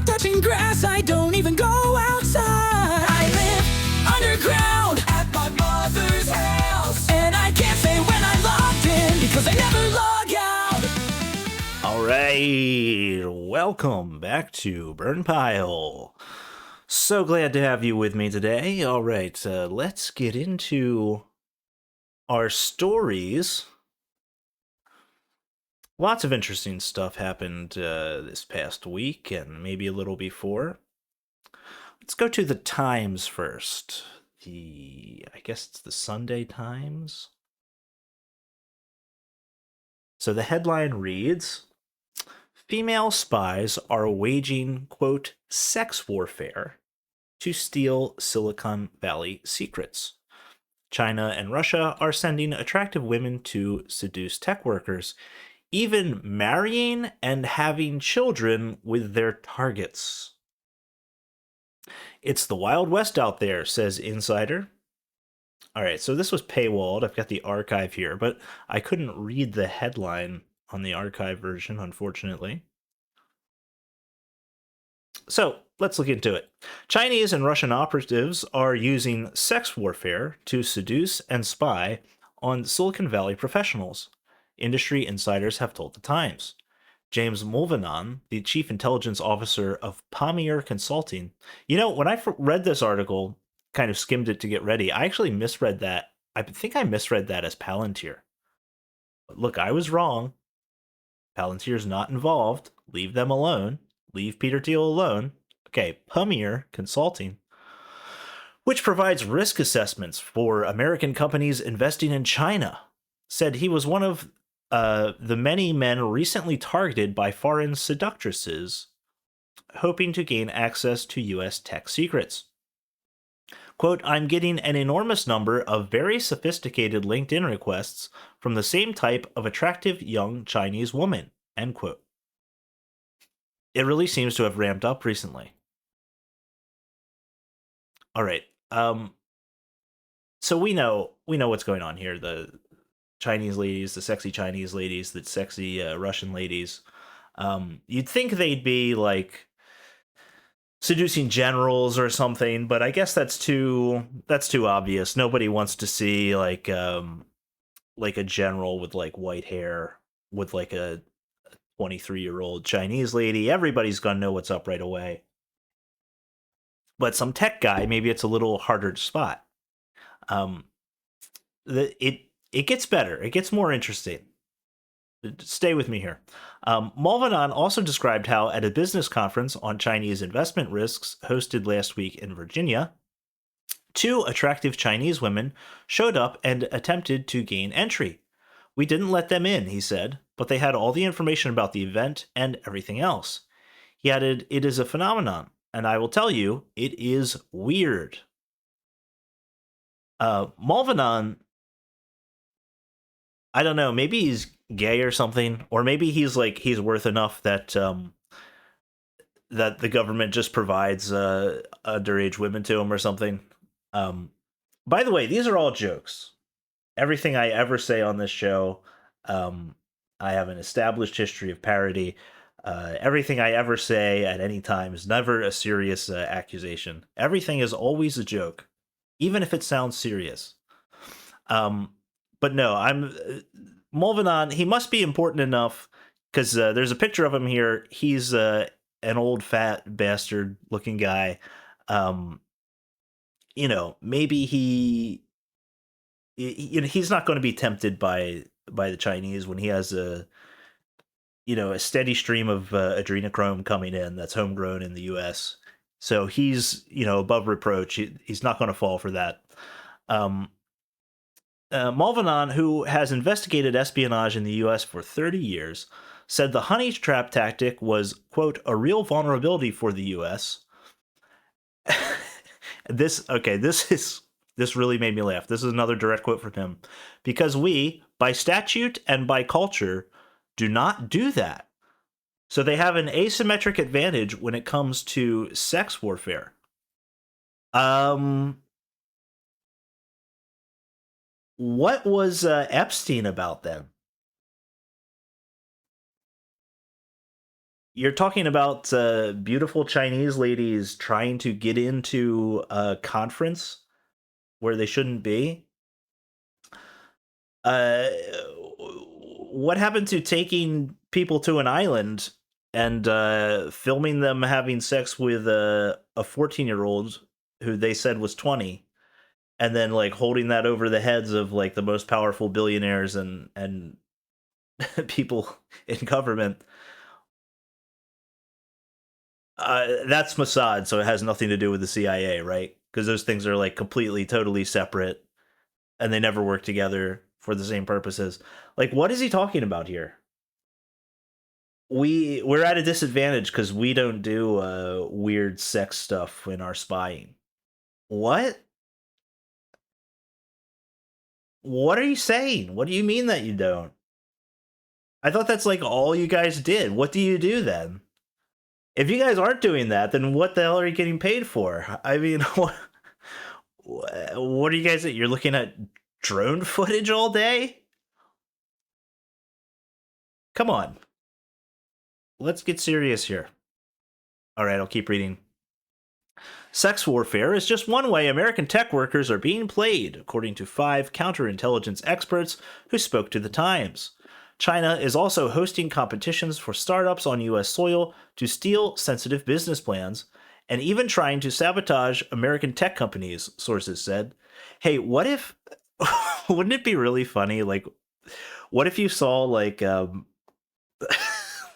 stop touching grass, I don't even go outside. I live underground at my mother's house, and I can't say when I'm logged in because I never log out. All right, welcome back to Burn Pile. So glad to have you with me today. All right, let's get into our stories. Lots of interesting stuff happened this past week and maybe a little before. Let's go to the Times first. I guess it's the Sunday Times. So the headline reads, female spies are waging, quote, sex warfare to steal Silicon Valley secrets. China and Russia are sending attractive women to seduce tech workers, even marrying and having children with their targets. It's the Wild West out there, says Insider. All right, so this was paywalled. I've got the archive here, but I couldn't read the headline on the archive version, unfortunately. So let's look into it. Chinese and Russian operatives are using sex warfare to seduce and spy on Silicon Valley professionals, industry insiders have told the Times. James Mulvanon, the chief intelligence officer of Palmier Consulting. You know, when I read this article, kind of skimmed it to get ready, I actually misread that. I think I misread that as Palantir. But look, I was wrong. Palantir's not involved. Leave them alone. Leave Peter Thiel alone. Okay, Palmier Consulting, which provides risk assessments for American companies investing in China, said he was one of the many men recently targeted by foreign seductresses hoping to gain access to U.S. tech secrets. Quote, I'm getting an enormous number of very sophisticated LinkedIn requests from the same type of attractive young Chinese woman, end quote. It really seems to have ramped up recently. All right. So we know what's going on here. The Chinese ladies, the sexy Chinese ladies, the sexy Russian ladies. You'd think they'd be like seducing generals or something, but I guess that's too obvious. Nobody wants to see like a general with like white hair with like a 23-year-old Chinese lady. Everybody's gonna know what's up right away. But some tech guy, maybe it's a little harder to spot. It gets better. It gets more interesting. Stay with me here. Mulvanon also described how at a business conference on Chinese investment risks hosted last week in Virginia, two attractive Chinese women showed up and attempted to gain entry. We didn't let them in, he said, but they had all the information about the event and everything else. He added, it is a phenomenon, and I will tell you, it is weird. Mulvanon, I don't know, maybe he's gay or something, or maybe he's worth enough that that the government just provides underage women to him or something. By the way, these are all jokes. Everything I ever say on this show, I have an established history of parody. Everything I ever say at any time is never a serious accusation. Everything is always a joke, even if it sounds serious. But no, Mulvanon, he must be important enough because there's a picture of him here. He's an old fat bastard looking guy. Maybe he's not going to be tempted by the Chinese when he has a steady stream of adrenochrome coming in that's homegrown in the U.S. So he's above reproach. He's not going to fall for that. Mulvanon, who has investigated espionage in the U.S. for 30 years, said the honey trap tactic was, quote, a real vulnerability for the U.S. This really made me laugh. This is another direct quote from him. Because we, by statute and by culture, do not do that. So they have an asymmetric advantage when it comes to sex warfare. What was Epstein about then? You're talking about beautiful Chinese ladies trying to get into a conference where they shouldn't be. Uh, what happened to taking people to an island and filming them having sex with a 14-year-old who they said was 20, and then like holding that over the heads of like the most powerful billionaires and people in government? That's Mossad, so it has nothing to do with the CIA, right? Because those things are like completely, totally separate, and they never work together for the same purposes. Like, what is he talking about here? We're at a disadvantage because we don't do weird sex stuff in our spying. What? What are you saying? What do you mean that you don't? I thought that's like all you guys did. What do you do then? If you guys aren't doing that, then what the hell are you getting paid for? I mean, what are you guys? You're looking at drone footage all day? Come on, let's get serious here. All right, I'll keep reading. Sex warfare is just one way American tech workers are being played, according to 5 counterintelligence experts who spoke to the Times. China is also hosting competitions for startups on U.S. soil to steal sensitive business plans, and even trying to sabotage American tech companies, sources said. Hey, what if. Wouldn't it be really funny? Like, what if you saw, like,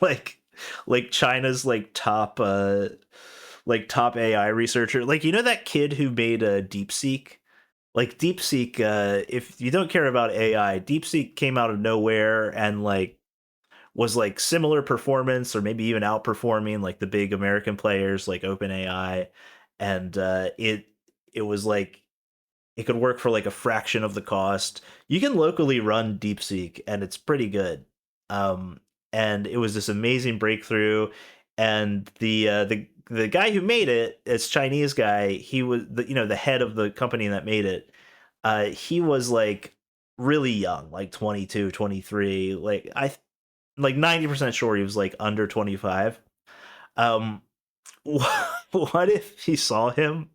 like China's, like top AI researcher. Like, you know that kid who made a DeepSeek? Like DeepSeek, if you don't care about AI, DeepSeek came out of nowhere and like was like similar performance or maybe even outperforming like the big American players like OpenAI, and it was like it could work for like a fraction of the cost. You can locally run DeepSeek and it's pretty good. Um, and it was this amazing breakthrough. And the guy who made it, this Chinese guy, he was the head of the company that made it. He was like really young, like 22, 23. Like like 90% sure he was like under 25. Um, what if he saw him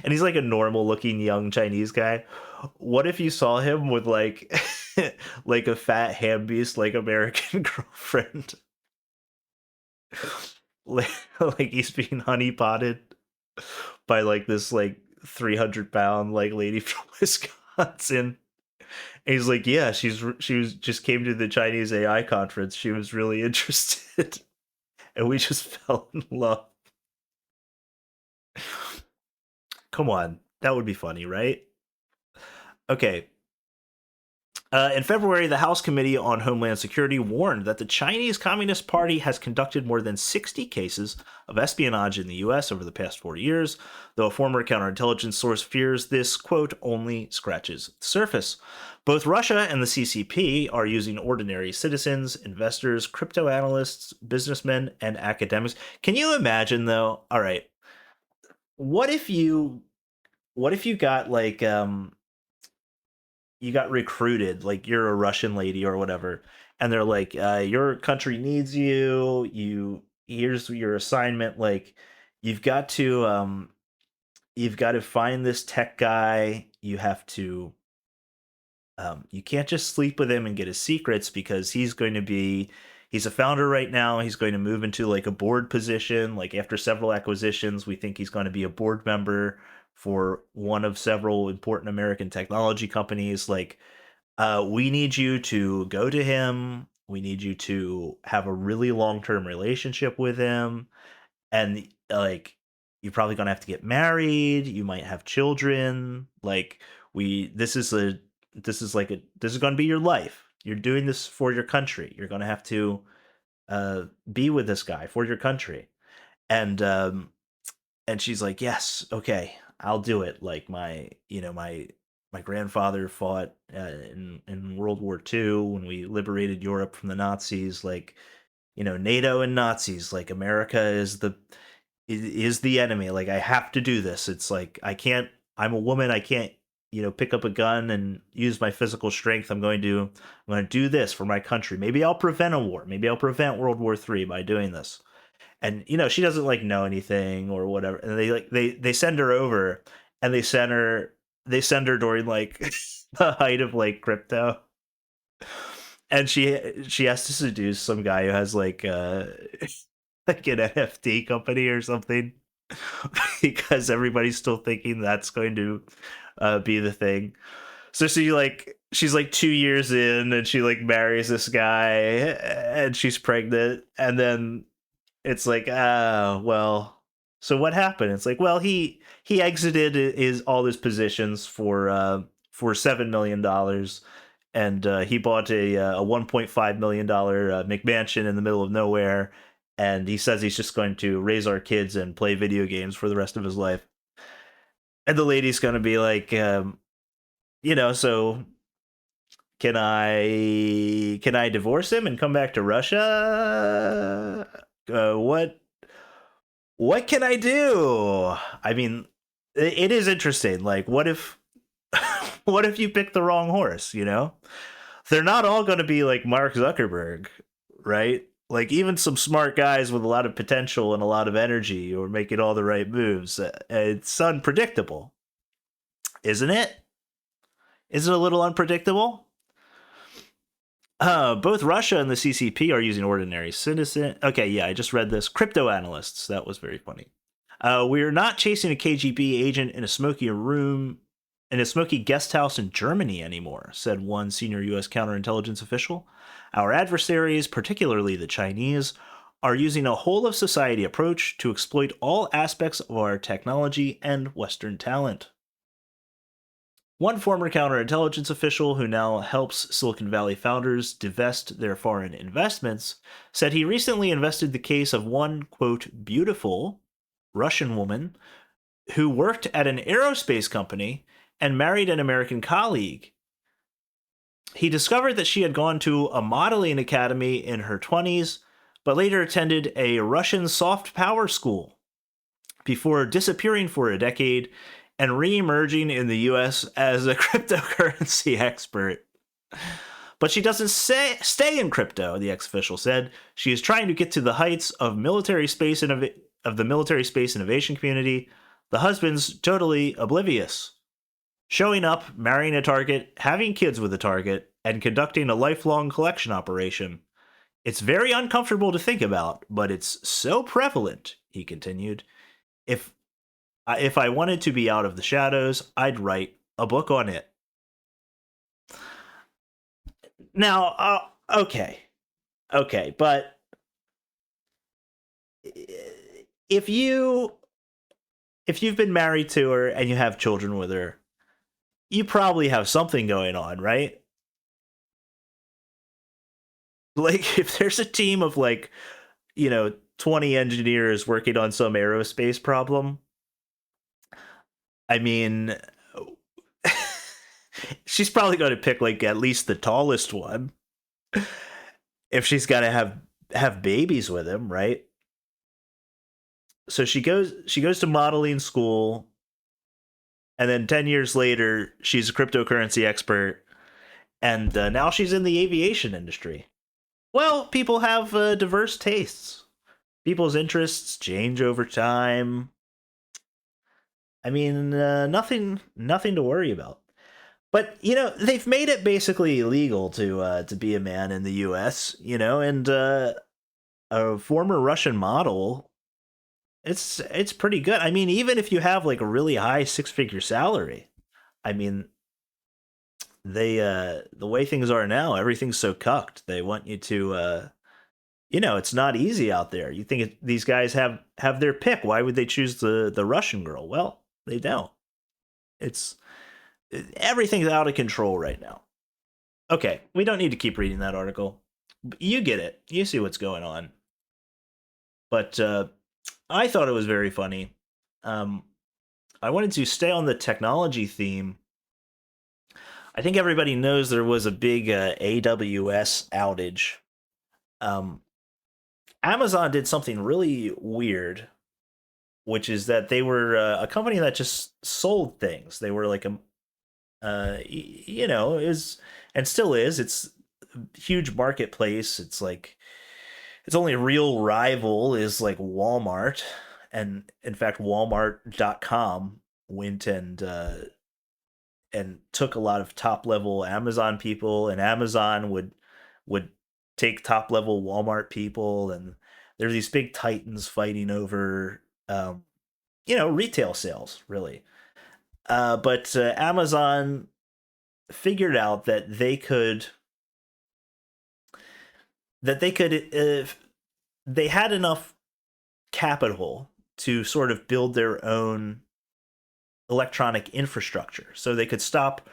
and he's like a normal looking young Chinese guy? What if you saw him with like like a fat ham beast like American girlfriend? like, like he's being honey potted by like this like 300-pound like lady from Wisconsin. And he's like, yeah, she was just came to the Chinese AI conference. She was really interested, and we just fell in love. Come on, that would be funny, right? Okay. In February, the House Committee on Homeland Security warned that the Chinese Communist Party has conducted more than 60 cases of espionage in the U.S. over the past 4 years, though a former counterintelligence source fears this, quote, only scratches the surface. Both Russia and the CCP are using ordinary citizens, investors, crypto analysts, businessmen, and academics. Can you imagine, though? All right, what if you, what if you got like, you got recruited, like you're a Russian lady or whatever, and they're like, your country needs you. Here's your assignment. Like, you've got to you've got to find this tech guy. You can't just sleep with him and get his secrets because he's a founder right now. He's going to move into like a board position. Like after several acquisitions, we think he's going to be a board member for one of several important American technology companies. Like, we need you to go to him. We need you to have a really long-term relationship with him. And like, you're probably gonna have to get married. You might have children. Like, we this is gonna be your life. You're doing this for your country. You're gonna have to be with this guy for your country. And and she's like, yes, okay, I'll do it. Like, my grandfather fought in World War II when we liberated Europe from the Nazis. Like, NATO and Nazis. Like, America is the enemy. Like, I have to do this. It's like, I can't. I'm a woman. I can't pick up a gun and use my physical strength. I'm going to do this for my country. Maybe I'll prevent a war. Maybe I'll prevent World War III by doing this. And she doesn't like know anything or whatever. And they send her over, and they send her during like the height of like crypto, and she has to seduce some guy who has like like an NFT company or something, because everybody's still thinking that's going to be the thing. So she's like 2 years in, and she like marries this guy, and she's pregnant, and then it's like, well, so what happened? It's like, well, he exited his all his positions for $7 million, and he bought a $1.5 million McMansion in the middle of nowhere, and he says he's just going to raise our kids and play video games for the rest of his life. And the lady's going to be like, so can I divorce him and come back to Russia? What can I do? I mean, it is interesting. Like, what if what if you pick the wrong horse? They're not all going to be like Mark Zuckerberg, right? Like, even some smart guys with a lot of potential and a lot of energy or making all the right moves. It's unpredictable, isn't it? Is it a little unpredictable? Both Russia and the CCP are using ordinary citizen. Okay, yeah, I just read this. Crypto analysts. That was very funny. We're not chasing a KGB agent in a smoky guest house in Germany anymore, said one senior U.S. counterintelligence official. Our adversaries, particularly the Chinese, are using a whole of society approach to exploit all aspects of our technology and Western talent. One former counterintelligence official who now helps Silicon Valley founders divest their foreign investments said he recently invested the case of one, quote, beautiful Russian woman who worked at an aerospace company and married an American colleague. He discovered that she had gone to a modeling academy in her 20s, but later attended a Russian soft power school before disappearing for a decade and re-emerging in the US as a cryptocurrency expert. But she doesn't stay in crypto, the ex-official said. She is trying to get to the heights of the military space innovation community. The husband's totally oblivious. Showing up, marrying a target, having kids with a target, and conducting a lifelong collection operation. It's very uncomfortable to think about, but it's so prevalent, he continued. If I wanted to be out of the shadows, I'd write a book on it. Now, okay, but if you've been married to her and you have children with her, you probably have something going on, right? Like, if there's a team of like, 20 engineers working on some aerospace problem, I mean, she's probably going to pick like at least the tallest one if she's got to have babies with him, right? So she goes to modeling school, and then 10 years later she's a cryptocurrency expert, and now she's in the aviation industry. Well, people have diverse tastes. People's interests change over time. I mean, nothing to worry about. But they've made it basically illegal to be a man in the U.S. And a former Russian model, it's pretty good. I mean, even if you have like a really high six-figure salary, I mean, they the way things are now, everything's so cucked. They want you to it's not easy out there. You think these guys have their pick. Why would they choose the Russian girl? Well, they don't. It's everything's out of control right now. Okay, we don't need to keep reading that article. You get it. You see what's going on. But I thought it was very funny. I wanted to stay on the technology theme. I think everybody knows there was a big AWS outage. Amazon did something really weird, which is that they were a company that just sold things. They were like is and still is. It's a huge marketplace. It's like its only real rival is like Walmart, and in fact, Walmart.com went and took a lot of top level Amazon people, and Amazon would take top level Walmart people, and there's these big titans fighting over retail sales, really. But Amazon figured out that they had enough capital to sort of build their own electronic infrastructure, so they could stop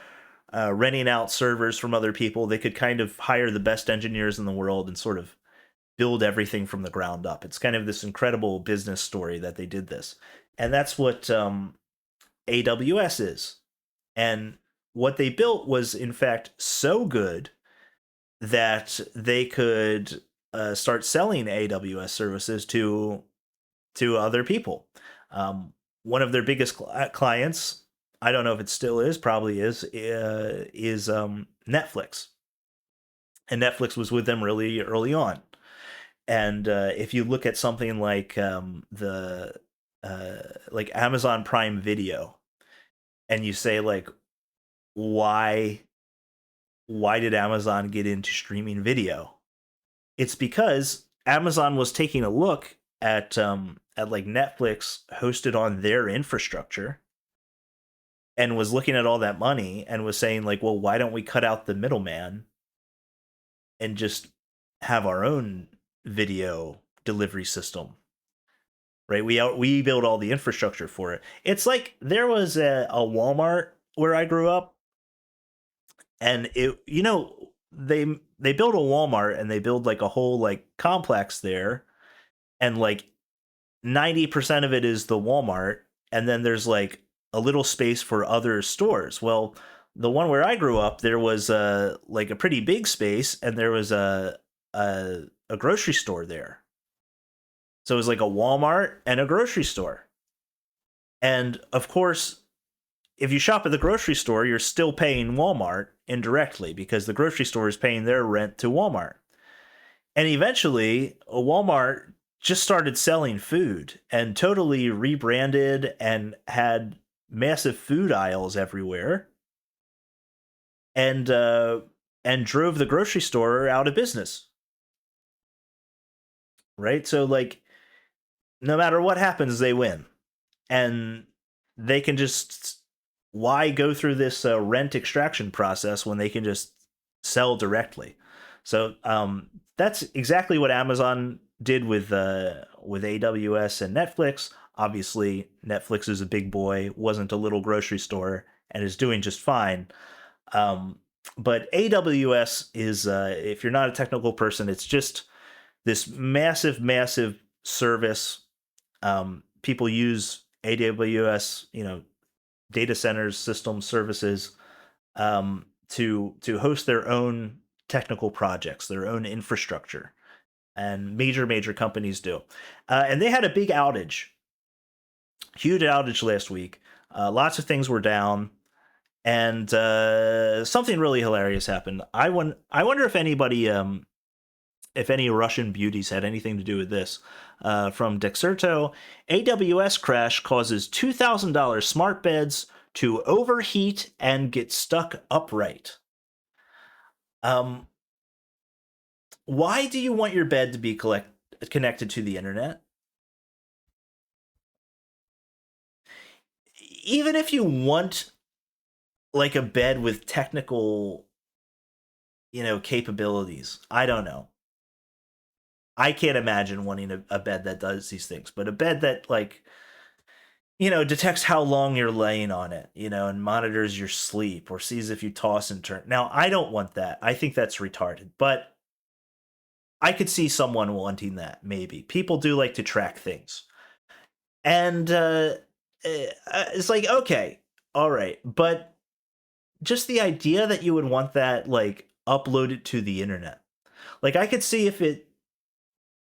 renting out servers from other people. They could kind of hire the best engineers in the world and sort of build everything from the ground up. It's kind of this incredible business story that they did this, and that's what AWS is. And what they built was, in fact, so good that they could start selling AWS services to other people. One of their biggest clients, I don't know if it still is, probably is Netflix, and Netflix was with them really early on. And if you look at something like the like Amazon Prime Video, and you say like, why why did Amazon get into streaming video? It's because Amazon was taking a look at like Netflix hosted on their infrastructure, and was looking at all that money and was saying like, well, why don't we cut out the middleman and just have our own video delivery system? Right? We build all the infrastructure for it. It's like there was a Walmart where I grew up, and they build a Walmart and they build like a whole like complex there, and like 90% of it is the Walmart, and then there's like a little space for other stores. Well, the one where I grew up, there was like a pretty big space, and there was a grocery store there. So it was like a Walmart and a grocery store. And of course, if you shop at the grocery store, you're still paying Walmart indirectly, because the grocery store is paying their rent to Walmart. And eventually, Walmart just started selling food and totally rebranded and had massive food aisles everywhere, and drove the grocery store out of business. Right? So like, no matter what happens, they win, and they can just, why go through this rent extraction process when they can just sell directly? So that's exactly what Amazon did with AWS and Netflix. Obviously, Netflix is a big boy, wasn't a little grocery store, and is doing just fine. But AWS is, if you're not a technical person, it's just this massive, massive service. People use AWS, data centers, system services, to host their own technical projects, their own infrastructure, and major companies do. And they had a big outage, huge outage last week. Lots of things were down, and something really hilarious happened. I wonder if any Russian beauties had anything to do with this. From Dexerto, AWS crash causes $2,000 smart beds to overheat and get stuck upright. Why do you want your bed to be connected to the internet? Even if you want like a bed with technical, capabilities, I don't know. I can't imagine wanting a bed that does these things, but a bed that like, detects how long you're laying on it, and monitors your sleep or sees if you toss and turn. Now, I don't want that. I think that's retarded, but I could see someone wanting that, maybe. People do like to track things. And it's like, okay, all right, but just the idea that you would want that like uploaded to the internet. Like, I could see if it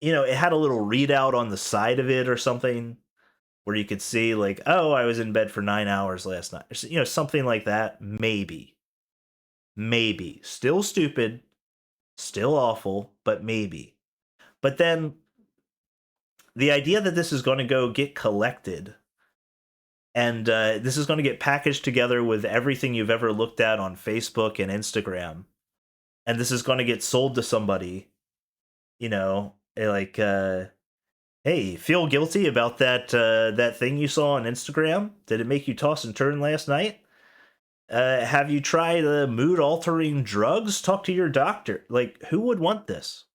had a little readout on the side of it or something, where you could see like, oh, I was in bed for 9 hours last night, something like that. Maybe still stupid, still awful, but maybe. But then the idea that this is going to go get collected and this is going to get packaged together with everything you've ever looked at on Facebook and Instagram, and this is going to get sold to somebody, like, hey, feel guilty about that thing you saw on Instagram? Did it make you toss and turn last night? Have you tried mood altering drugs? Talk to your doctor. Like, who would want this?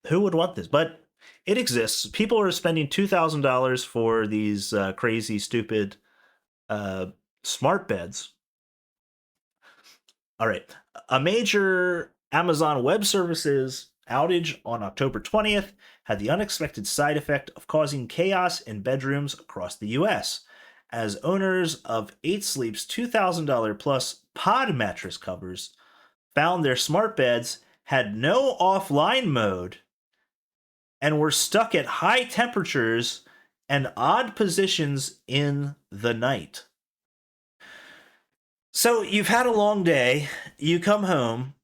Who would want this? But it exists. People are spending $2,000 for these crazy, stupid uh, smart beds. All right. A major Amazon Web Services outage on October 20th had the unexpected side effect of causing chaos in bedrooms across the US, as owners of 8 Sleep's $2,000 plus pod mattress covers found their smart beds had no offline mode and were stuck at high temperatures and odd positions in the night. So you've had a long day, you come home,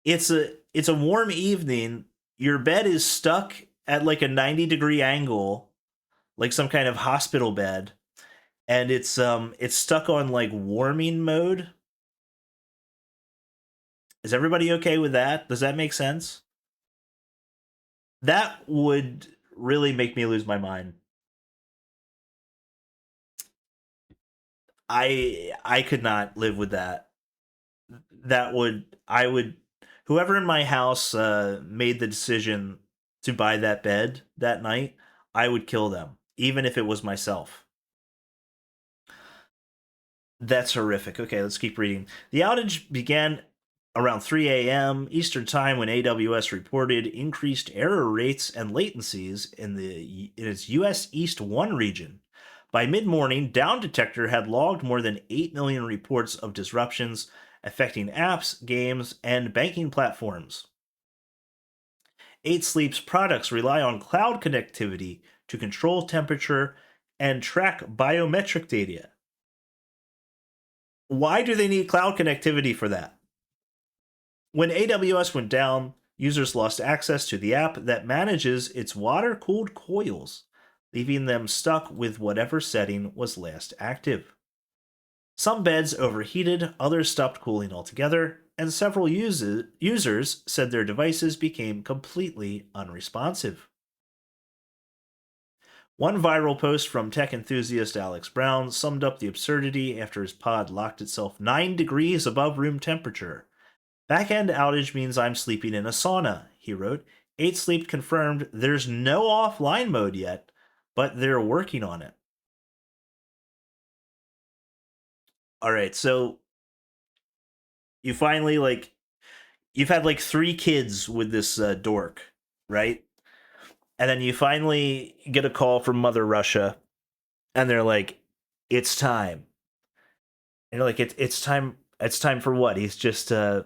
it's a warm evening, your bed is stuck at like a 90-degree angle, like some kind of hospital bed, and it's stuck on like warming mode. Is everybody okay with that? Does that make sense? That would really make me lose my mind. I could not live with that. That would I would Whoever in my house made the decision to buy that bed that night, I would kill them, even if it was myself. That's horrific. Okay, let's keep reading. The outage began around 3 a.m. Eastern Time when AWS reported increased error rates and latencies in its US East 1 region. By mid-morning, Down Detector had logged more than 8 million reports of disruptions affecting apps, games, and banking platforms. 8 Sleep's products rely on cloud connectivity to control temperature and track biometric data. Why do they need cloud connectivity for that? When AWS went down, users lost access to the app that manages its water-cooled coils, leaving them stuck with whatever setting was last active. Some beds overheated, others stopped cooling altogether, and several users said their devices became completely unresponsive. One viral post from tech enthusiast Alex Brown summed up the absurdity after his pod locked itself 9 degrees above room temperature. Backend outage means I'm sleeping in a sauna, he wrote. 8 Sleep confirmed there's no offline mode yet, but they're working on it. All right, so you finally you've had like 3 kids with this dork, right? And then you finally get a call from Mother Russia, and they're like, "It's time." And you're like, "It's time. It's time for what?" He's an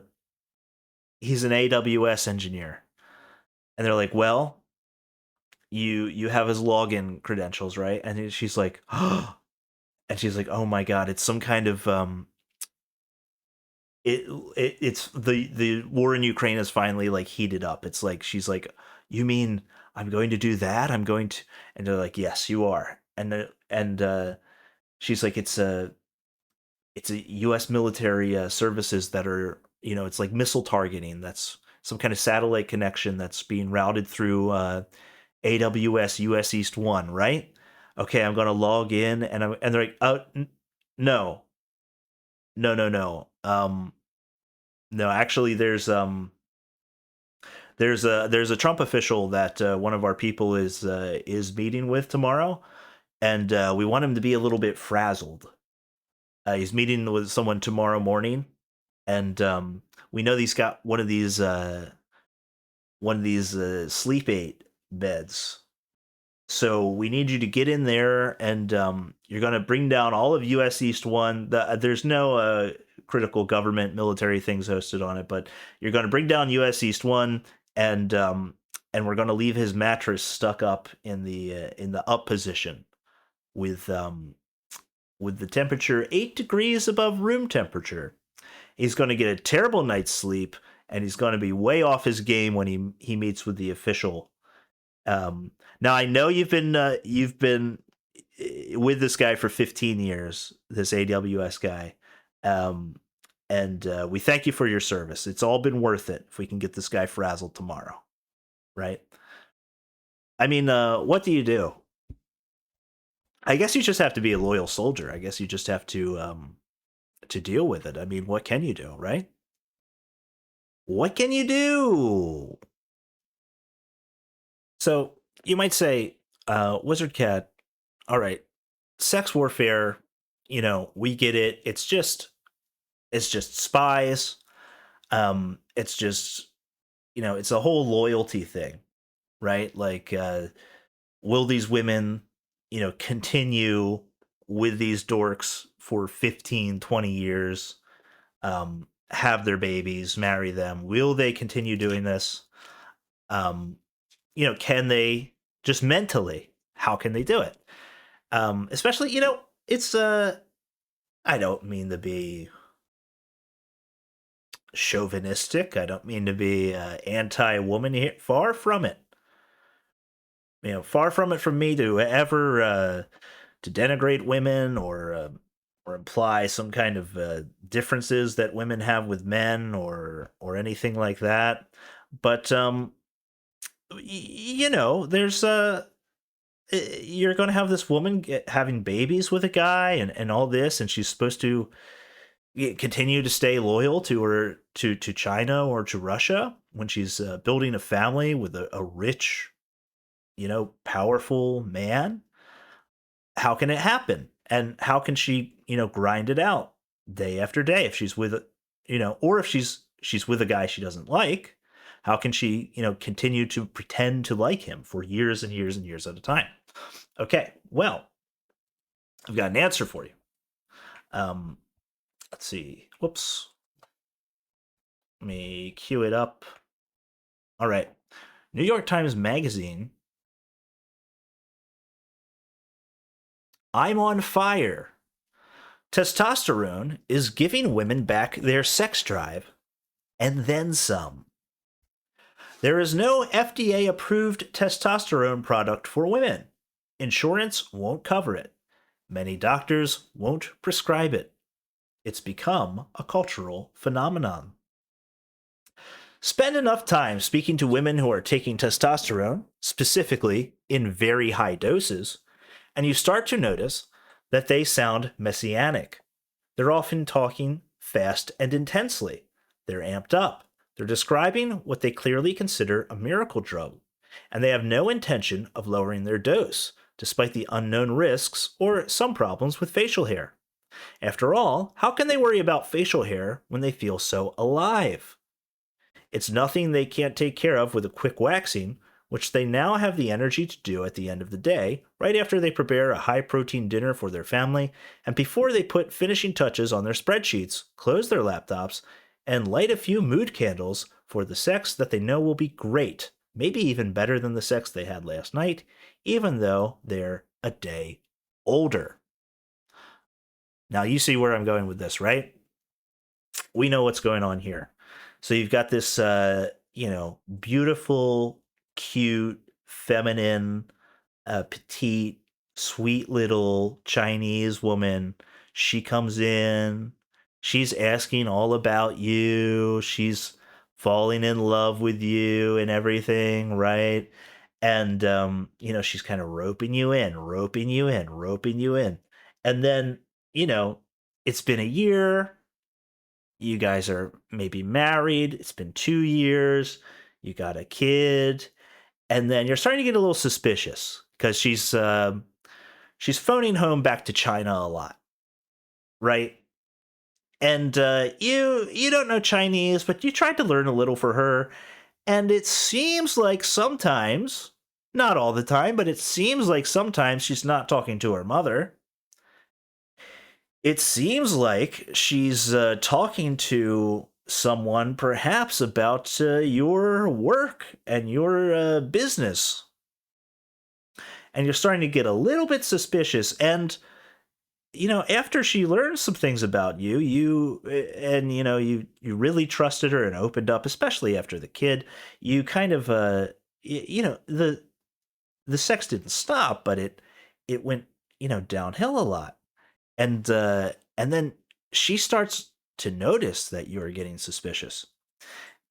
AWS engineer, and they're like, "Well, you have his login credentials, right?" And she's like, "Oh," and she's like, "Oh my god, it's some kind of it's the war in Ukraine is finally like heated up. It's like she's like, you mean I'm going to do that? I'm going to, and they're like, yes, you are. And she's like, it's a U.S. military services that are it's like missile targeting. That's some kind of satellite connection that's being routed through AWS US East 1, right? Okay, I'm gonna log in and they're like, oh no, no. No, actually, there's a Trump official that one of our people is meeting with tomorrow, and we want him to be a little bit frazzled. He's meeting with someone tomorrow morning, and we know he's got one of these sleep aid beds. So we need you to get in there, and you're going to bring down all of US East 1. There's no critical government military things hosted on it, but you're going to bring down US East 1, and and we're going to leave his mattress stuck up in the up position with the temperature 8 degrees above room temperature. He's going to get a terrible night's sleep, and he's going to be way off his game when he meets with the official. Now I know you've been with this guy for 15 years, this AWS guy, and we thank you for your service. It's all been worth it if we can get this guy frazzled tomorrow, right? I mean, what do you do? I guess you just have to be a loyal soldier. I guess you just have to deal with it. I mean, what can you do, right? What can you do? So you might say, Wizard Cat, all right, sex warfare, we get it. It's just spies. It's just, it's a whole loyalty thing, right? Like, will these women, continue with these dorks for 15, 20 years, have their babies, marry them? Will they continue doing this? Um, can they just mentally? How can they do it? Especially, it's I don't mean to be chauvinistic. I don't mean to be anti-woman here. Far from it. Far from it from me to ever to denigrate women or imply some kind of differences that women have with men or anything like that. But there's you're going to have this woman having babies with a guy and all this, and she's supposed to continue to stay loyal to her to China or to Russia when she's building a family with a rich, powerful man. How can it happen? And how can she, grind it out day after day if she's with, or if she's with a guy she doesn't like? How can she, continue to pretend to like him for years and years and years at a time? Okay, well, I've got an answer for you. Let's see. Whoops. Let me cue it up. All right. New York Times Magazine. I'm on fire. Testosterone is giving women back their sex drive and then some. There is no FDA approved testosterone product for women. Insurance won't cover it. Many doctors won't prescribe it. It's become a cultural phenomenon. Spend enough time speaking to women who are taking testosterone, specifically in very high doses, and you start to notice that they sound messianic. They're often talking fast and intensely. They're amped up. They're describing what they clearly consider a miracle drug, and they have no intention of lowering their dose, despite the unknown risks or some problems with facial hair. After all, how can they worry about facial hair when they feel so alive? It's nothing they can't take care of with a quick waxing, which they now have the energy to do at the end of the day, right after they prepare a high-protein dinner for their family, and before they put finishing touches on their spreadsheets, close their laptops, and light a few mood candles for the sex that they know will be great, maybe even better than the sex they had last night, even though they're a day older. Now, you see where I'm going with this, right? We know what's going on here. So you've got this, beautiful, cute, feminine, petite, sweet little Chinese woman. She comes in. She's asking all about you. She's falling in love with you and everything, right? And, she's kind of roping you in, roping you in, roping you in. And then, it's been a year. You guys are maybe married. It's been 2 years. You got a kid. And then you're starting to get a little suspicious because she's phoning home back to China a lot, right? And you don't know Chinese, but you tried to learn a little for her. And it seems like sometimes, not all the time, but it seems like sometimes she's not talking to her mother. It seems like she's talking to someone perhaps about your work and your business, and you're starting to get a little bit suspicious. And after she learned some things about you, you really trusted her and opened up, especially after the kid. You kind of the sex didn't stop, but it went downhill a lot. And then she starts to notice that you're getting suspicious.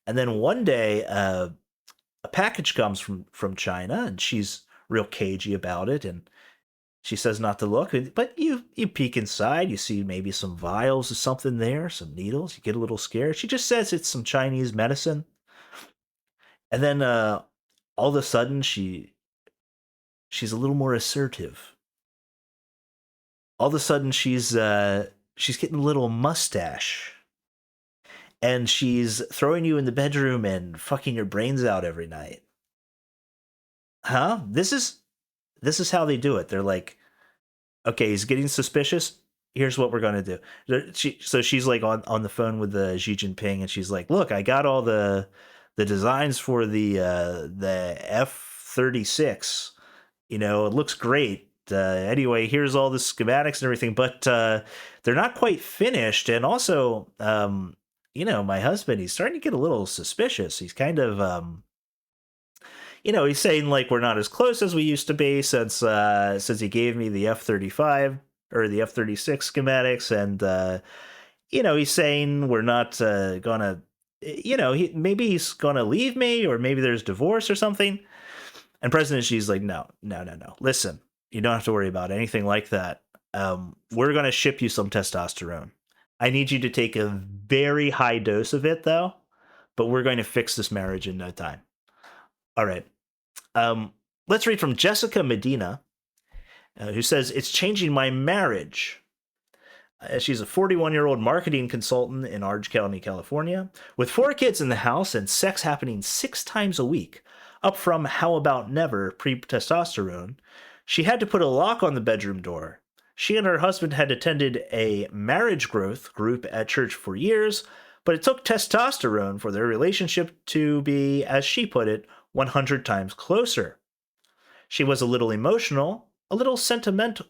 And then one day, a package comes from China, and she's real cagey about it, and she says not to look, but you peek inside, you see maybe some vials of something there, some needles. You get a little scared. She just says it's some Chinese medicine, and then all of a sudden she's a little more assertive. All of a sudden she's getting a little mustache, and she's throwing you in the bedroom and fucking your brains out every night. Huh? This is how they do it. They're like, okay, he's getting suspicious. Here's what we're gonna do. So she's like on the phone with the Xi Jinping, and she's like, look, I got all the designs for the F-36. It looks great. Anyway, here's all the schematics and everything, but they're not quite finished. And also, my husband, he's starting to get a little suspicious. He's kind of he's saying like we're not as close as we used to be since he gave me the F-35 or the F-36 schematics, and he's saying we're not gonna, maybe he's gonna leave me, or maybe there's divorce or something. And President Xi's like, no, no, no, no. Listen, you don't have to worry about anything like that. We're gonna ship you some testosterone. I need you to take a very high dose of it, though, but we're going to fix this marriage in no time. All right. Let's read from Jessica Medina, who says, it's changing my marriage. She's a 41-year-old marketing consultant in Orange County, California, with 4 kids in the house and sex happening 6 times a week, up from how about never pre-testosterone. She had to put a lock on the bedroom door. She and her husband had attended a marriage growth group at church for years, but it took testosterone for their relationship to be, as she put it, 100 times closer. She was a little emotional, a little sentimental,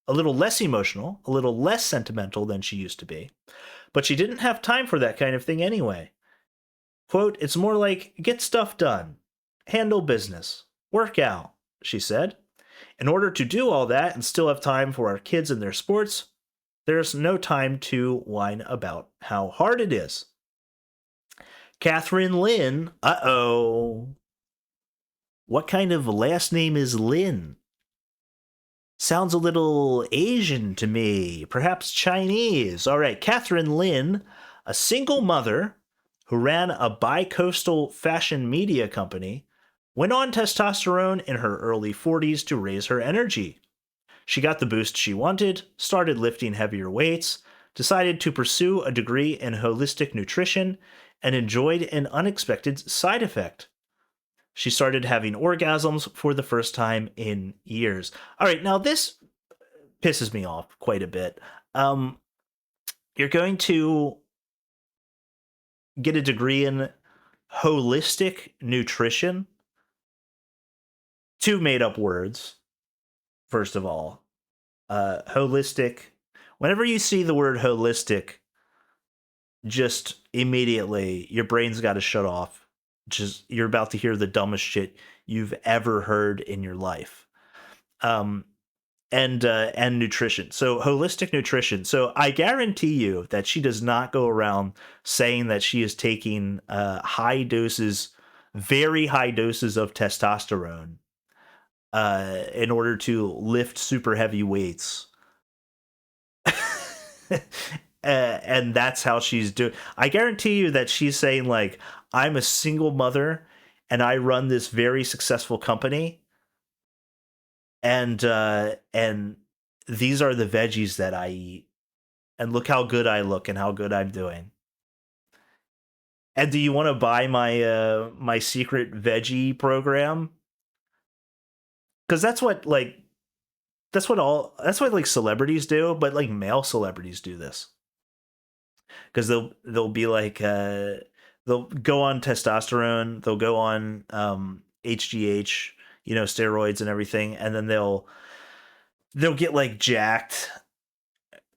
a little less emotional, a little less sentimental than she used to be, but she didn't have time for that kind of thing anyway. Quote, it's more like get stuff done, handle business, work out, she said. In order to do all that and still have time for our kids and their sports, there's no time to whine about how hard it is. Catherine Lynn, uh-oh. What kind of last name is Lin? Sounds a little Asian to me, perhaps Chinese. All right, Catherine Lin, a single mother who ran a bi-coastal fashion media company, went on testosterone in her early 40s to raise her energy. She got the boost she wanted, started lifting heavier weights, decided to pursue a degree in holistic nutrition, and enjoyed an unexpected side effect. She started having orgasms for the first time in years. All right, now this pisses me off quite a bit. You're going to get a degree in holistic nutrition. 2 made-up words, first of all. Holistic. Whenever you see the word holistic, just immediately your brain's got to shut off. Just you're about to hear the dumbest shit you've ever heard in your life. And nutrition. So holistic nutrition. So I guarantee you that she does not go around saying that she is taking high doses, very high doses of testosterone in order to lift super heavy weights. And that's how she's doing. I guarantee you that she's saying like, I'm a single mother and I run this very successful company. And these are the veggies that I eat. And look how good I look and how good I'm doing. And do you want to buy my my secret veggie program? Because that's what like celebrities do, but like male celebrities do this. because they'll be like they'll go on testosterone, they'll go on HGH, steroids and everything, and then they'll get like jacked,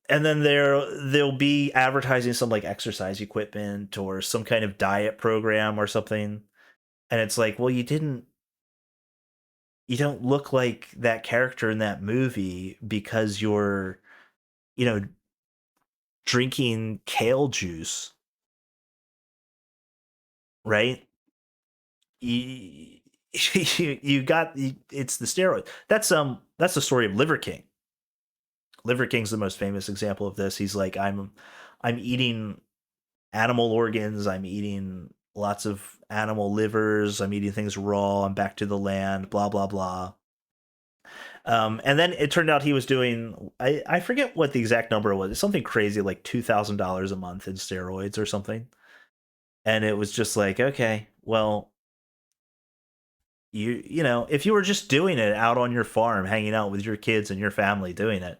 and then they'll be advertising some like exercise equipment or some kind of diet program or something, and it's like, well, you don't look like that character in that movie because you're, you know, drinking kale juice, right? You, you got it's the steroid. That's the story of Liver King. Liver King's the most famous example of this. He's like, I'm eating animal organs, I'm eating lots of animal livers, I'm eating things raw, I'm back to the land, blah blah blah. And then it turned out he was doing, I forget what the exact number was. It's something crazy like $2,000 a month in steroids or something. And it was just like, okay, well, if you were just doing it out on your farm, hanging out with your kids and your family doing it,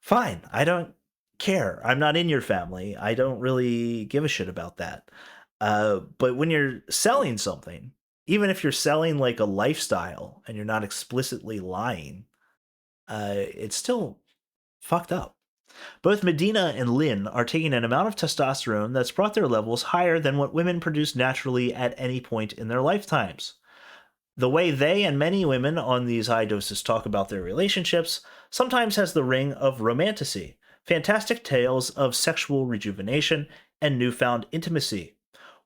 fine. I don't care. I'm not in your family. I don't really give a shit about that. But when you're selling something, even if you're selling like a lifestyle and you're not explicitly lying, it's still fucked up. Both Medina and Lynn are taking an amount of testosterone that's brought their levels higher than what women produce naturally at any point in their lifetimes. The way they and many women on these high doses talk about their relationships sometimes has the ring of romantasy, fantastic tales of sexual rejuvenation, and newfound intimacy.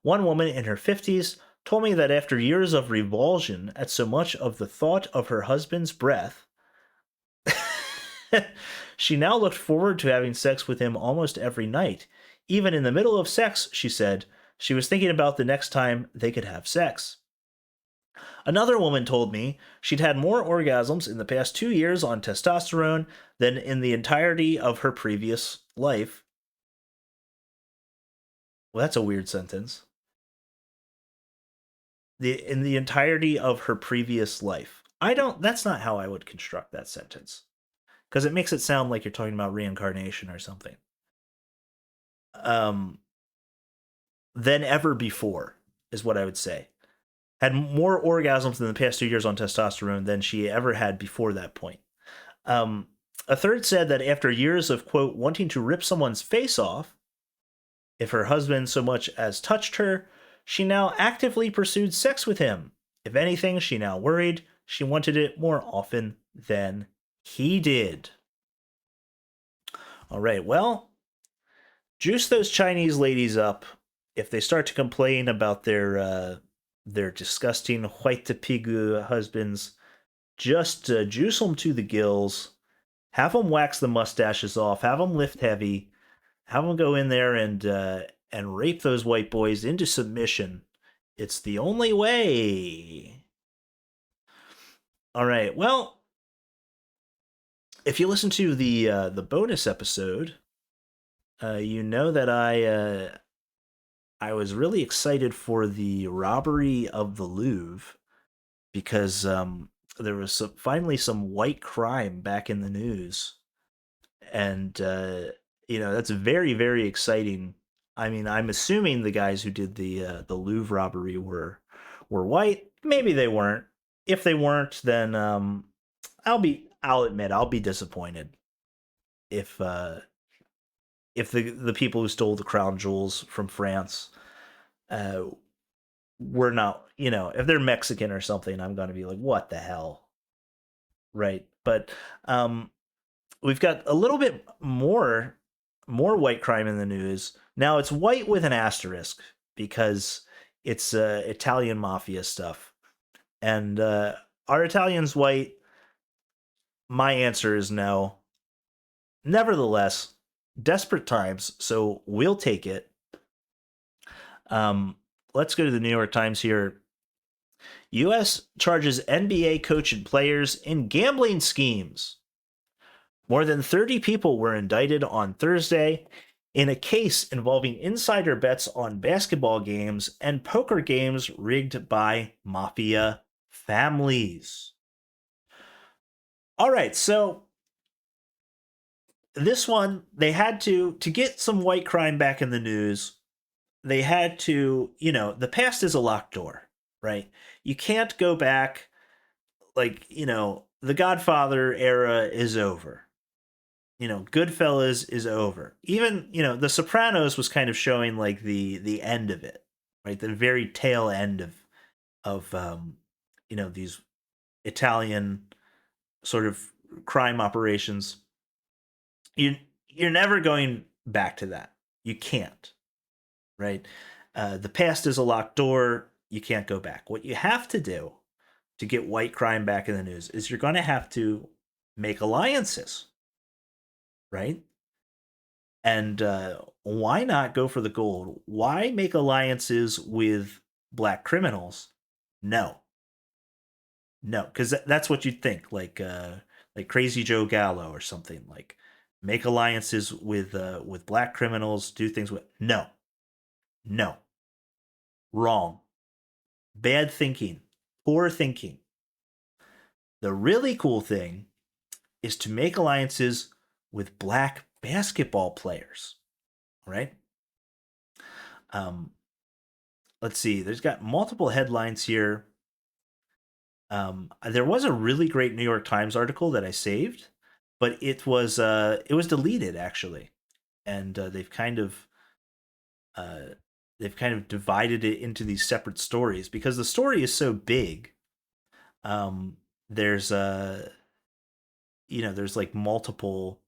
One woman in her 50s told me that after years of revulsion at so much of the thought of her husband's breath, she now looked forward to having sex with him almost every night. Even in the middle of sex, she said, she was thinking about the next time they could have sex. Another woman told me she'd had more orgasms in the past 2 years on testosterone than in the entirety of her previous life. Well, that's a weird sentence. In the entirety of her previous life. That's not how I would construct that sentence. Because it makes it sound like you're talking about reincarnation or something. Um, than ever before is what I would say. Had more orgasms in the past 2 years on testosterone than she ever had before that point. Um, a third said that after years of, quote, wanting to rip someone's face off, if her husband so much as touched her, she now actively pursued sex with him. If anything, she now worried she wanted it more often than he did. All right, well, juice those Chinese ladies up. If they start to complain about their disgusting white to pigu husbands, just juice them to the gills. Have them wax the mustaches off. Have them lift heavy. Have them go in there and rape those white boys into submission. It's the only way. All right. Well, if you listen to the bonus episode, you know that I was really excited for the robbery of the Louvre because there was finally some white crime back in the news, and that's very very exciting. I mean, I'm assuming the guys who did the Louvre robbery were white. Maybe they weren't. If they weren't, then I'll admit I'll be disappointed if the people who stole the crown jewels from France uh, were not, if they're Mexican or something, I'm going to be like, what the hell, right? But we've got a little bit more white crime in the news. Now it's white with an asterisk because it's Italian mafia stuff. And are Italians white? My answer is no. Nevertheless, desperate times, so we'll take it. Let's go to the New York Times here. U.S. charges NBA coach and players in gambling schemes. More than 30 people were indicted on Thursday in a case involving insider bets on basketball games and poker games rigged by mafia families. All right, so this one they had to get some white crime back in the news. They had to, the past is a locked door, right? You can't go back. Like, the Godfather era is over. Goodfellas is over. Even, The Sopranos was kind of showing like the end of it, right? The very tail end of these Italian sort of crime operations. You you're never going back to that. You can't, right? The past is a locked door. You can't go back. What you have to do to get white crime back in the news is you're going to have to make alliances, right? And why not go for the gold? Why make alliances with black criminals? No, no, because that's what you'd think, like Crazy Joe Gallo or something. Like make alliances with black criminals, do things with. No, no, wrong, bad thinking, poor thinking. The really cool thing is to make alliances with black basketball players. Right? Um, let's see. There's got multiple headlines here. There was a really great New York Times article that I saved, but it was deleted actually, and uh, they've kind of divided it into these separate stories because the story is so big. Um, there's there's like multiple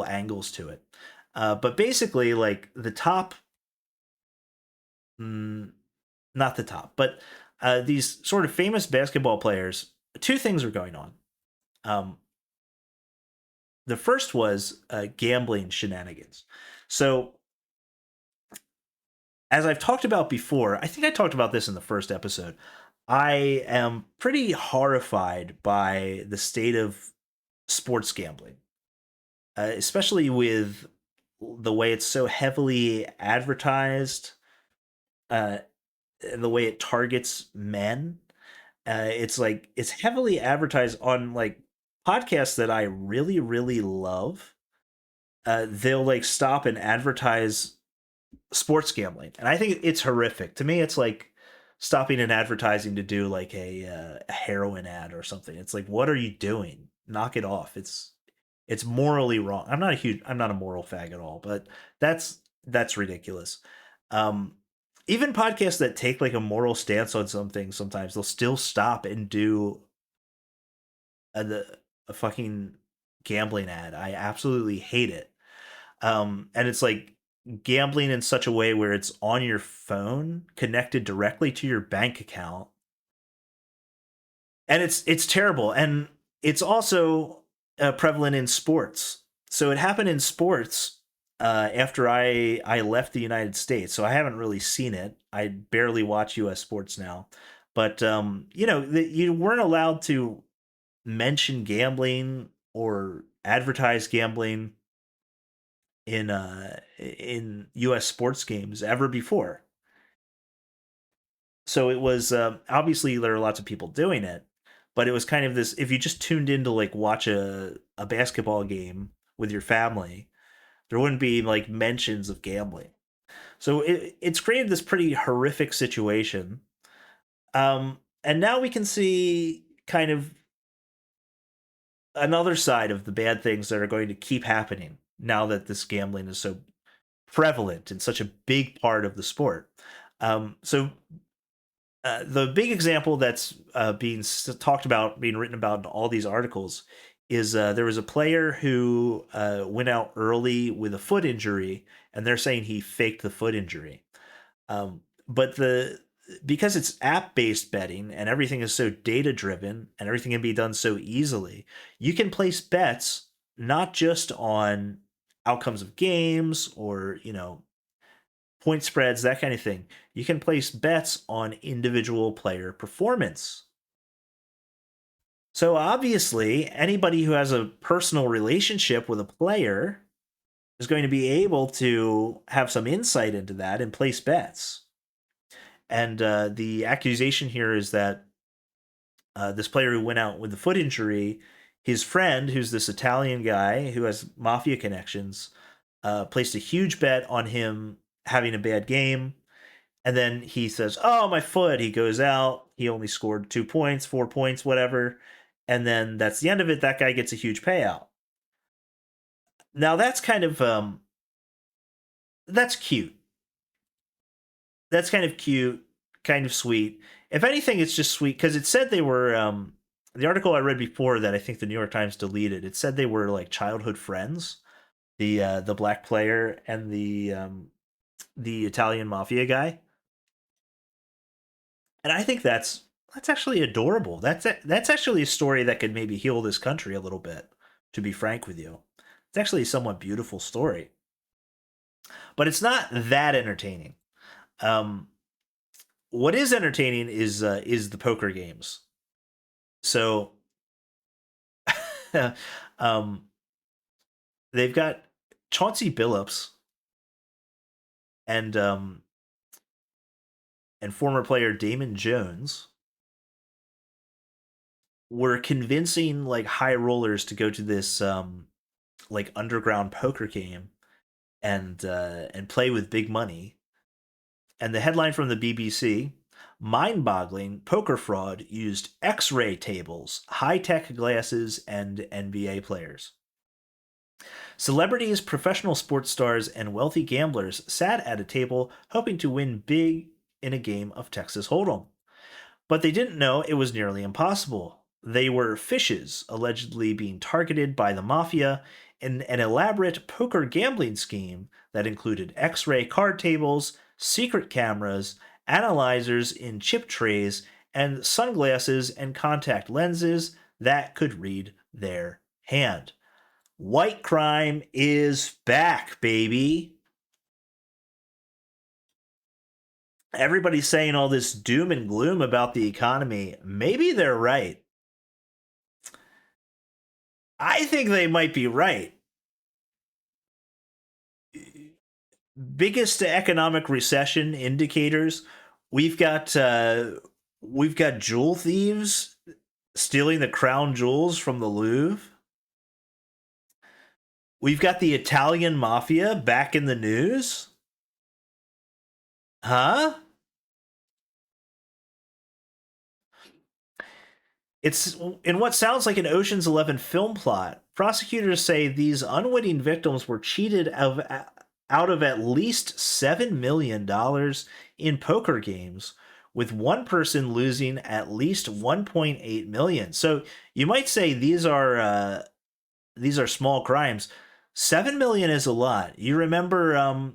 angles to it, but basically like the top, mm, not the top, but these sort of famous basketball players. Two things are going on. Um, the first was gambling shenanigans. So, as I've talked about before, I think I talked about this in the first episode. I am pretty horrified by the state of sports gambling, especially with the way it's so heavily advertised, uh, and the way it targets men. It's like it's heavily advertised on like podcasts that I really, really love. They'll like stop and advertise sports gambling, and I think it's horrific. To me, it's like stopping an advertising to do like a heroin ad or something. It's like, what are you doing? Knock it off. It's morally wrong. I'm not a moral fag at all, but that's ridiculous. Um, Even podcasts that take like a moral stance on something, sometimes they'll still stop and do a fucking gambling ad. I absolutely hate it. And it's like gambling in such a way where it's on your phone, connected directly to your bank account, and it's terrible. And it's also prevalent in sports. So it happened in sports after I left the United States. So I haven't really seen it. I barely watch U.S. sports now, but you weren't allowed to mention gambling or advertise gambling in U.S. sports games ever before. So it was obviously there are lots of people doing it, but it was kind of this. If you just tuned in to like watch a basketball game with your family, there wouldn't be like mentions of gambling. So it's created this pretty horrific situation. And now we can see kind of another side of the bad things that are going to keep happening now that this gambling is so prevalent and such a big part of the sport. So the big example that's being talked about, being written about in all these articles, is there was a player who went out early with a foot injury, and they're saying he faked the foot injury. But the because it's app based betting and everything is so data driven and everything can be done so easily, you can place bets not just on outcomes of games or point spreads, that kind of thing. You can place bets on individual player performance. So obviously, anybody who has a personal relationship with a player is going to be able to have some insight into that and place bets. And the accusation here is that this player who went out with the foot injury, his friend, who's this Italian guy who has mafia connections, placed a huge bet on him having a bad game. And then he says, "Oh, my foot." He goes out. He only scored 2 points, 4 points, whatever. And then that's the end of it. That guy gets a huge payout. Now that's kind of that's cute. That's kind of cute, kind of sweet. If anything, it's just sweet because it said they were the article I read before that I think the New York Times deleted. It said they were like childhood friends. The black player and the Italian mafia guy, and I think that's actually adorable. That's actually a story that could maybe heal this country a little bit. To be frank with you, it's actually a somewhat beautiful story, but it's not that entertaining. Um, what is entertaining is the poker games. So, um, they've got Chauncey Billups and former player Damon Jones were convincing like high rollers to go to this like underground poker game and play with big money. And the headline from the BBC: mind-boggling poker fraud used X-ray tables, high-tech glasses, and NBA players. Celebrities, professional sports stars, and wealthy gamblers sat at a table hoping to win big in a game of Texas Hold'em. But they didn't know it was nearly impossible. They were fishes, allegedly being targeted by the mafia in an elaborate poker gambling scheme that included X ray card tables, secret cameras, analyzers in chip trays, and sunglasses and contact lenses that could read their hand. White crime is back, baby. Everybody's saying all this doom and gloom about the economy. Maybe they're right. I think they might be right. Biggest economic recession indicators. We've got we've got jewel thieves stealing the crown jewels from the Louvre. We've got the Italian mafia back in the news. Huh? It's in what sounds like an Ocean's 11 film plot. Prosecutors say these unwitting victims were cheated out of at least $7 million in poker games, with one person losing at least 1.8 million. So you might say these are small crimes. 7 million is a lot. You remember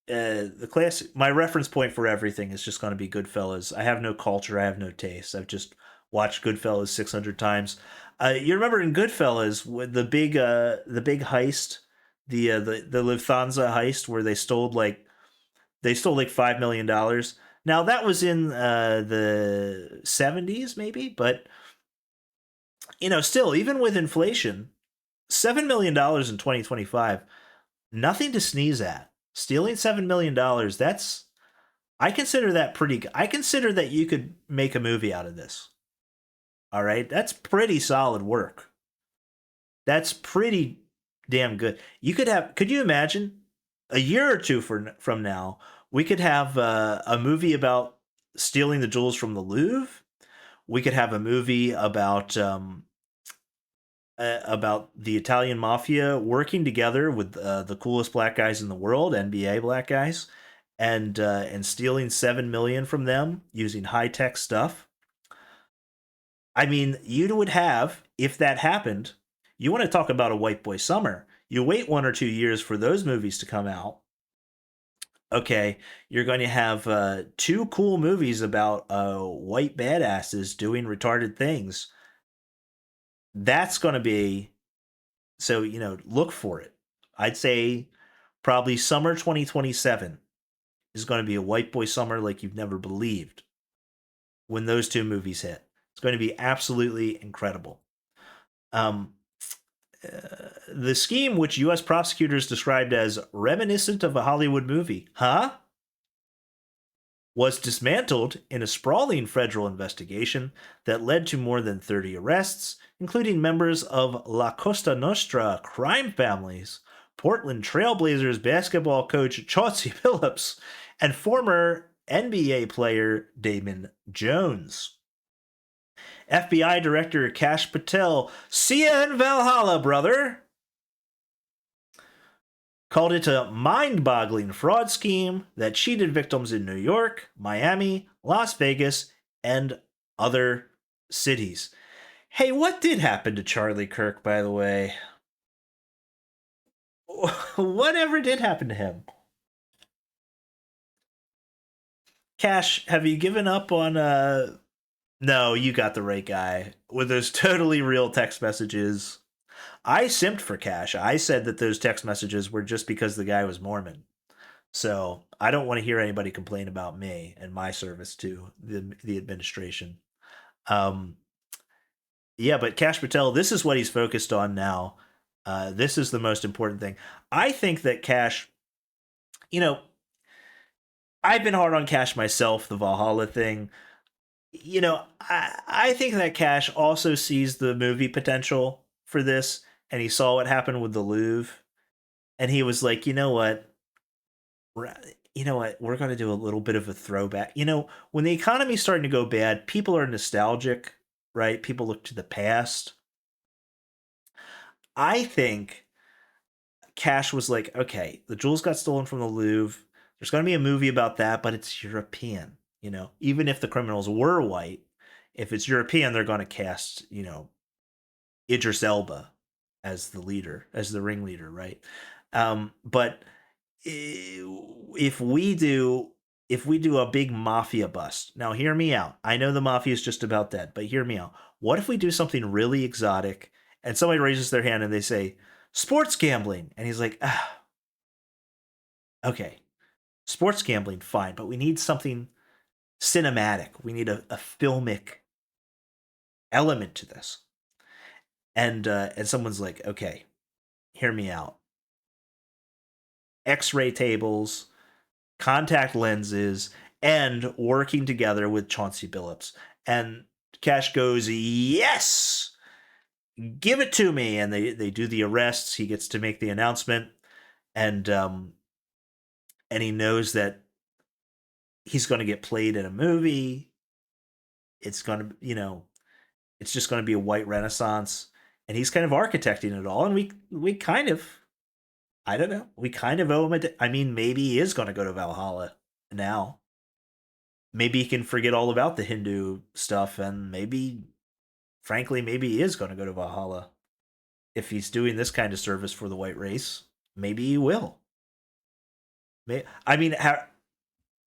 the classic. My reference point for everything is just going to be Goodfellas. I have no culture. I have no taste. I've just watched Goodfellas 600 times. You remember in Goodfellas with the big heist, the Lufthansa heist where they stole like $5 million. Now that was in the 70s maybe, but still, even with inflation, $7 million in 2025, nothing to sneeze at. Stealing $7 million, that's I consider that pretty good. I consider that you could make a movie out of this. All right, that's pretty solid work. That's pretty damn good. Could you imagine a year or two from now, we could have a movie about stealing the jewels from the Louvre. We could have a movie about the Italian mafia working together with the coolest black guys in the world, NBA black guys, and stealing 7 million from them using high tech stuff. I mean, you would have, if that happened, you want to talk about a white boy summer. You wait 1 or 2 years for those movies to come out. Okay, you're going to have two cool movies about white badasses doing retarded things. That's going to be so, look for it. I'd say probably summer 2027 is going to be a white boy summer like you've never believed when those two movies hit. It's going to be absolutely incredible. Um, the scheme, which U.S. prosecutors described as reminiscent of a Hollywood movie, huh? was dismantled in a sprawling federal investigation that led to more than 30 arrests, including members of La Costa Nostra crime families, Portland Trailblazers basketball coach Chauncey Billups, and former NBA player Damon Jones. FBI Director Kash Patel, see ya in Valhalla, brother, called it a mind boggling fraud scheme that cheated victims in New York, Miami, Las Vegas, and other cities. Hey, what did happen to Charlie Kirk, by the way? Whatever did happen to him? Cash, have you given up on No, you got the right guy. With those totally real text messages. I simped for Cash. I said that those text messages were just because the guy was Mormon. So I don't want to hear anybody complain about me and my service to the administration. Um, yeah, but Cash Patel, this is what he's focused on now. This is the most important thing. I think that Cash, you know, I've been hard on Cash myself, the Valhalla thing. I think that Cash also sees the movie potential for this, and he saw what happened with the Louvre, and he was like, we're going to do a little bit of a throwback. When the economy's starting to go bad, people are nostalgic, right? People look to the past. I think Cash was like, okay, the jewels got stolen from the Louvre. There's going to be a movie about that, but it's European. Even if the criminals were white, if it's European, they're going to cast, Idris Elba as the leader, as the ringleader, right? But if we do a big mafia bust, now hear me out. I know the mafia is just about dead, but hear me out. What if we do something really exotic and somebody raises their hand and they say sports gambling, and he's like, okay, sports gambling, fine, but we need something cinematic. We need a filmic element to this. And someone's like, okay, hear me out. X-ray tables, contact lenses, and working together with Chauncey Billups. And Cash goes, yes, give it to me. And they do the arrests. He gets to make the announcement, and he knows that he's going to get played in a movie. It's going to, it's just going to be a white renaissance, and he's kind of architecting it all. And we kind of, I don't know, we kind of owe him I mean, maybe he is going to go to Valhalla now. Maybe he can forget all about the Hindu stuff, and frankly, maybe he is going to go to Valhalla. If he's doing this kind of service for the white race, maybe he will. I mean,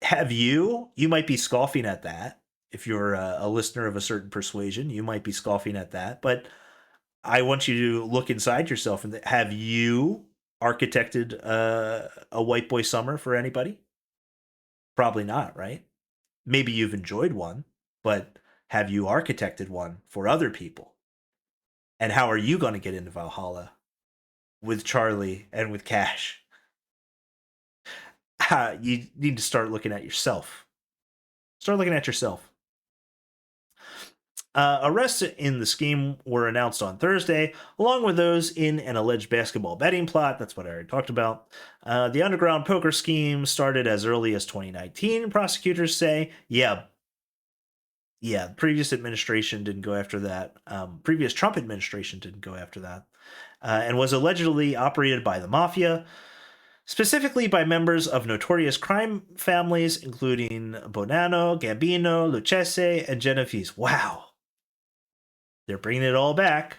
have you? You might be scoffing at that. If you're a listener of a certain persuasion, you might be scoffing at that. But I want you to look inside yourself and have you architected a white boy summer for anybody? Probably not, right? Maybe you've enjoyed one, but have you architected one for other people? And how are you going to get into Valhalla with Charlie and with Cash? You need to start looking at yourself. Start looking at yourself. Arrests in the scheme were announced on Thursday, along with those in an alleged basketball betting plot. That's what I already talked about. The underground poker scheme started as early as 2019, prosecutors say. Yeah, previous administration didn't go after that. Previous Trump administration didn't go after that. And was allegedly operated by the mafia, specifically by members of notorious crime families, including Bonanno, Gambino, Lucchese, and Genovese. Wow. They're bringing it all back.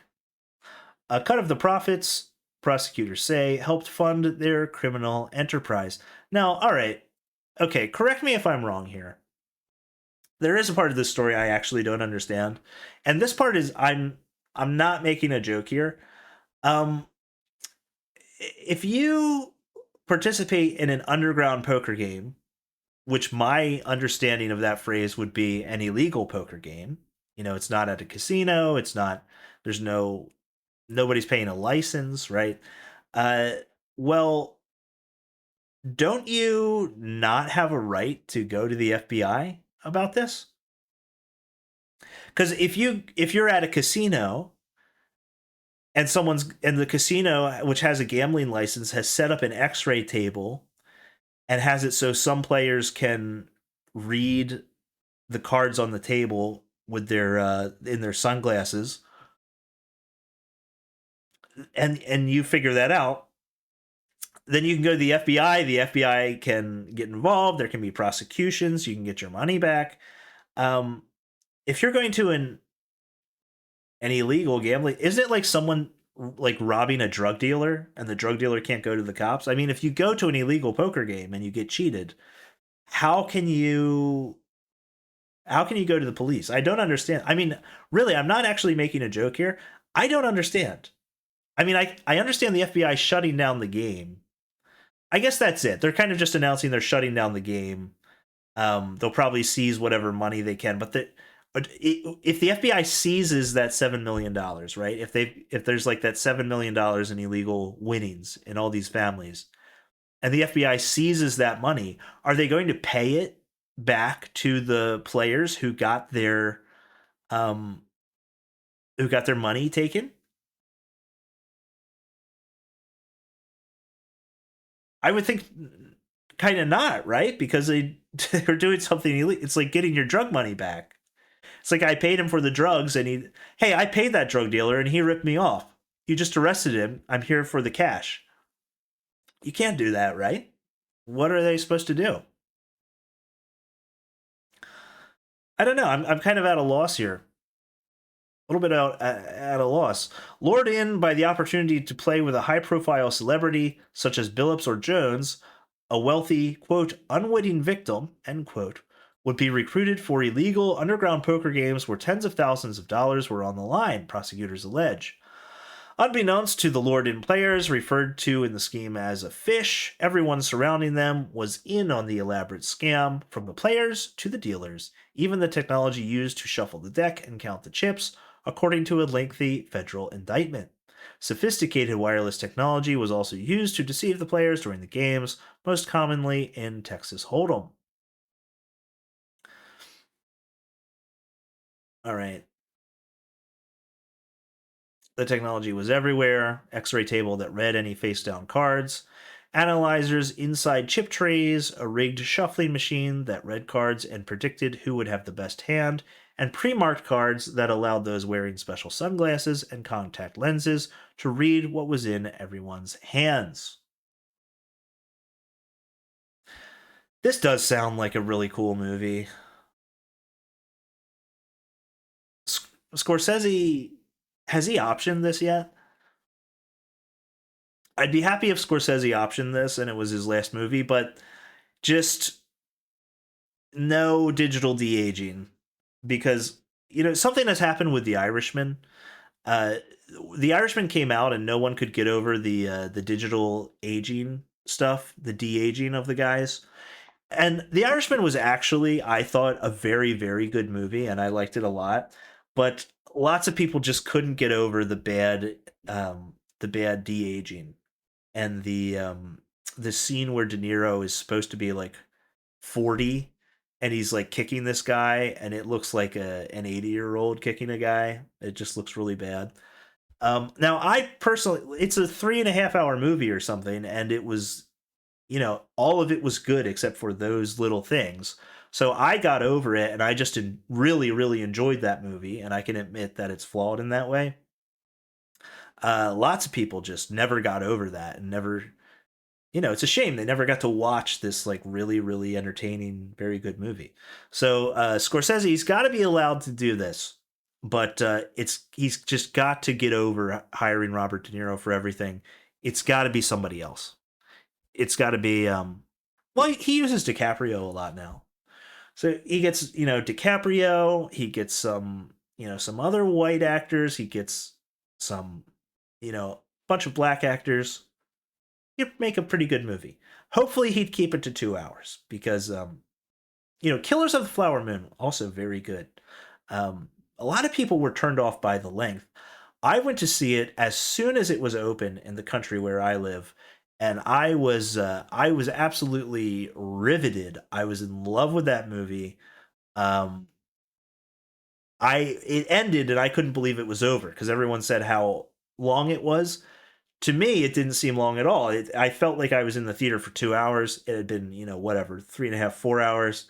A cut of the profits, prosecutors say, helped fund their criminal enterprise. Now, all right. Okay, correct me if I'm wrong here. There is a part of this story I actually don't understand. And this part is I'm not making a joke here. If you participate in an underground poker game, which my understanding of that phrase would be an illegal poker game, it's not at a casino, it's not, there's nobody's paying a license, right? Uh well, don't you not have a right to go to the FBI about this? Because if you're at a casino and the casino, which has a gambling license, has set up an X-ray table and has it so some players can read the cards on the table with their in their sunglasses, and you figure that out, then you can go to the FBI. The FBI can get involved. There can be prosecutions. You can get your money back. Um, if you're going to an illegal gambling, isn't it like someone like robbing a drug dealer and the drug dealer can't go to the cops? I mean, if you go to an illegal poker game and you get cheated, how can you how can you go to the police? I don't understand. I mean, really, I'm not actually making a joke here. I don't understand. I mean, I understand the FBI shutting down the game. I guess that's it. They're kind of just announcing they're shutting down the game. They'll probably seize whatever money they can, but if the FBI seizes that $7 million, right? If there's like that $7 million in illegal winnings in all these families, and the FBI seizes that money, are they going to pay it back to the players um who got their money taken? I would think kind of not, right? Because they're doing something illegal. It's like getting your drug money back. It's like I paid him for the drugs, and hey, I paid that drug dealer, and he ripped me off. You just arrested him. I'm here for the cash. You can't do that, right? What are they supposed to do? I don't know. I'm kind of at a loss here. A little bit at a loss. Lured in by the opportunity to play with a high profile celebrity such as Billups or Jones, a wealthy, quote, unwitting victim, end quote, would be recruited for illegal underground poker games where tens of thousands of dollars were on the line, prosecutors allege. Unbeknownst to the lured in players, referred to in the scheme as a fish, everyone surrounding them was in on the elaborate scam, from the players to the dealers, even the technology used to shuffle the deck and count the chips, according to a lengthy federal indictment. Sophisticated wireless technology was also used to deceive the players during the games, most commonly in Texas Hold'em. All right. The technology was everywhere: X ray table that read any face down cards, analyzers inside chip trays, a rigged shuffling machine that read cards and predicted who would have the best hand, and pre marked cards that allowed those wearing special sunglasses and contact lenses to read what was in everyone's hands. This does sound like a really cool movie. Scorsese, has he optioned this yet? I'd be happy if Scorsese optioned this and it was his last movie, but just no digital de-aging, because something has happened with The Irishman. Uh, the Irishman came out and no one could get over the digital aging stuff, the de-aging of the guys. And The Irishman was actually, I thought, a very very good movie, and I liked it a lot. But lots of people just couldn't get over the bad de-aging, and the scene where De Niro is supposed to be like 40 and he's like kicking this guy and it looks like an 80-year-old kicking a guy. It just looks really bad. Now I personally, it's a 3.5 hour movie or something, and it was, all of it was good except for those little things. So I got over it, and I just really really enjoyed that movie, and I can admit that it's flawed in that way. Lots of people just never got over that, and never, it's a shame they never got to watch this like really, really entertaining, very good movie. So Scorsese's got to be allowed to do this, but he's just got to get over hiring Robert De Niro for everything. It's got to be somebody else. It's got to be well, he uses DiCaprio a lot now, so he gets DiCaprio. He gets some other white actors. He gets some bunch of black actors. You'd make a pretty good movie. Hopefully, he'd keep it to 2 hours, because Killers of the Flower Moon, also very good. A lot of people were turned off by the length. I went to see it as soon as it was open in the country where I live, and I was absolutely riveted. I was in love with that movie. Um, it ended and I couldn't believe it was over because everyone said how long it was. To me, it didn't seem long at all. I felt like I was in the theater for 2 hours. It had been, whatever, 3.5, 4 hours.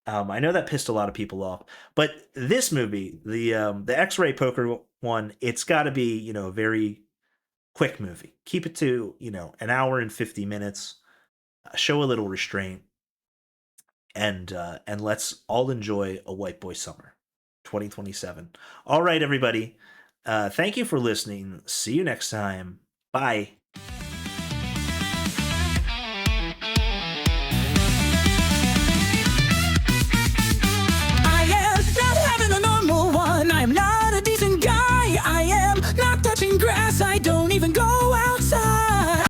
I know that pissed a lot of people off, but this movie, the X-ray poker one, it's got to be, a very quick movie. Keep it to, an hour and 50 minutes. Show a little restraint, and let's all enjoy a white boy summer, 2027. All right, everybody. Thank you for listening. See you next time. Bye.